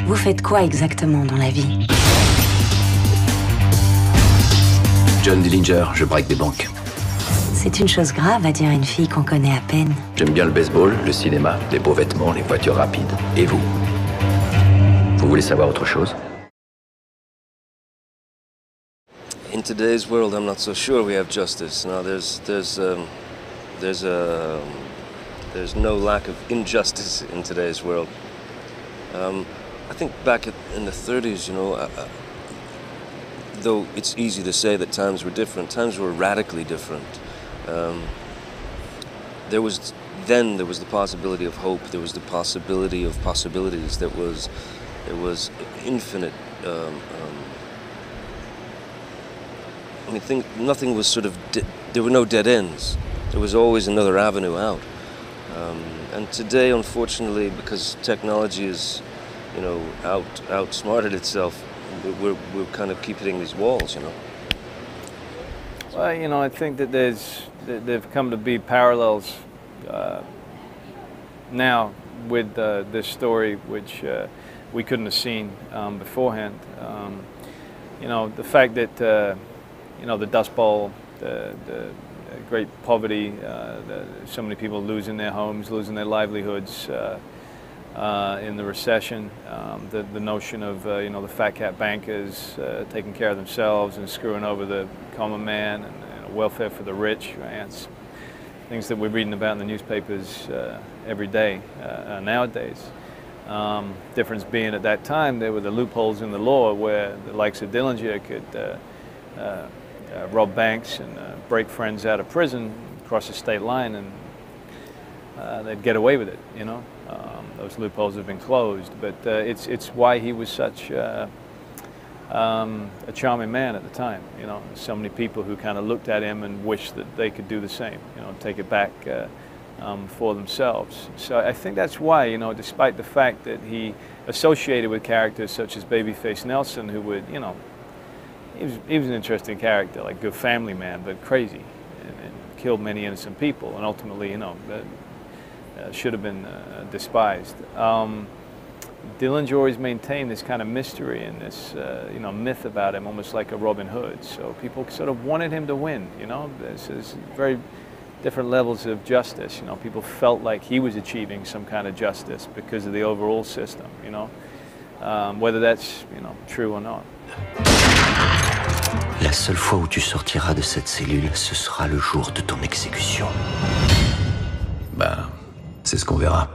Vous faites quoi exactement dans la vie? John Dillinger, je braque des banques. C'est une chose grave à dire à une fille qu'on connaît à peine. J'aime bien le baseball, le cinéma, les beaux vêtements, les voitures rapides. Et vous? Vous voulez savoir autre chose? In today's world, I'm not so sure we have justice. Now, there's no lack of injustice in today's world. I think back in the 30s, you know, though it's easy to say that times were different, times were radically different. There was the possibility of hope. There was the possibility of possibilities. There was infinite. I mean, nothing was sort of. There were no dead ends. There was always another avenue out. And today, unfortunately, because technology is, you know, outsmarted itself, we're kind of keep hitting these walls, you know. Well, you know, I think that they've come to be parallels now with this story, which we couldn't have seen beforehand. You know, the fact that you know, the Dust Bowl, the great poverty, so many people losing their homes, losing their livelihoods in the recession, the notion of you know, the fat cat bankers taking care of themselves and screwing over the common man, and welfare for the rich. It's things that we're reading about in the newspapers every day nowadays. Difference being at that time there were the loopholes in the law where the likes of Dillinger could rob banks and break friends out of prison, cross the state line, and they'd get away with it, you know. Those loopholes have been closed, but it's why he was such a charming man at the time, you know. So many people who kind of looked at him and wished that they could do the same, you know, take it back for themselves. So I think that's why, you know, despite the fact that he associated with characters such as Babyface Nelson, who would, you know, he was an interesting character, like good family man, but crazy, and killed many innocent people, and ultimately, you know, should have been despised. Dillinger always maintained this kind of mystery and this, you know, myth about him, almost like a Robin Hood. So people sort of wanted him to win, you know. There's very different levels of justice, you know. People felt like he was achieving some kind of justice because of the overall system, you know. Whether that's, you know, true or not. La seule fois où tu sortiras de cette cellule, ce sera le jour de ton exécution. Ben, c'est ce qu'on verra.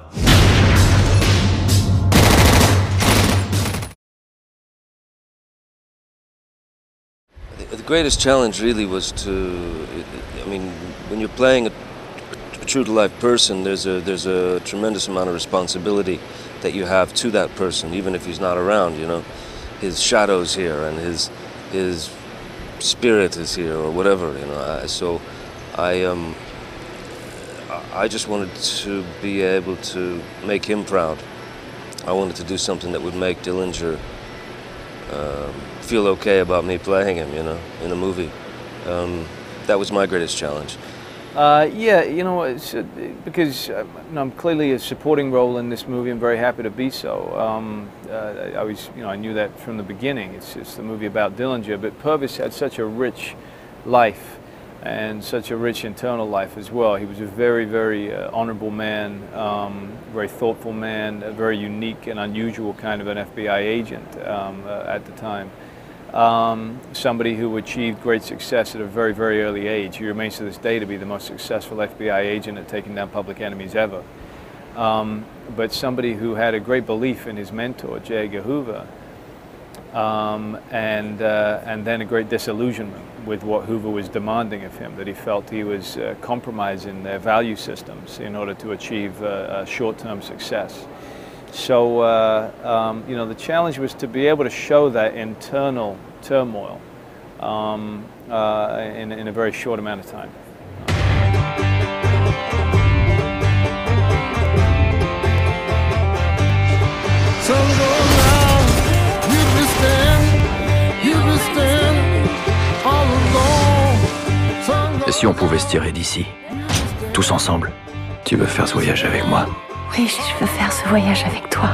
The greatest challenge really was to, I mean, when you're playing a true-to-life person, there's a tremendous amount of responsibility that you have to that person, even if he's not around, you know. His shadow's here and his spirit is here or whatever, you know. So I just wanted to be able to make him proud. I wanted to do something that would make Dillinger feel okay about me playing him, you know, in a movie. That was my greatest challenge. Yeah, you know, it's, because I'm clearly a supporting role in this movie. I'm very happy to be so. I was, you know, I knew that from the beginning. It's the movie about Dillinger, but Purvis had such a rich life and such a rich internal life as well. He was a very, very honorable man, very thoughtful man, a very unique and unusual kind of an FBI agent at the time. Somebody who achieved great success at a very, very early age. He remains to this day to be the most successful FBI agent at taking down public enemies ever. But somebody who had a great belief in his mentor, J. Edgar Hoover, and then a great disillusionment with what Hoover was demanding of him, that he felt he was compromising their value systems in order to achieve short-term success. So, you know, the challenge was to be able to show that internal turmoil in a very short amount of time. Et si on pouvait se tirer d'ici, tous ensemble? Tu veux faire ce voyage avec moi? Oui, je veux faire ce voyage avec toi.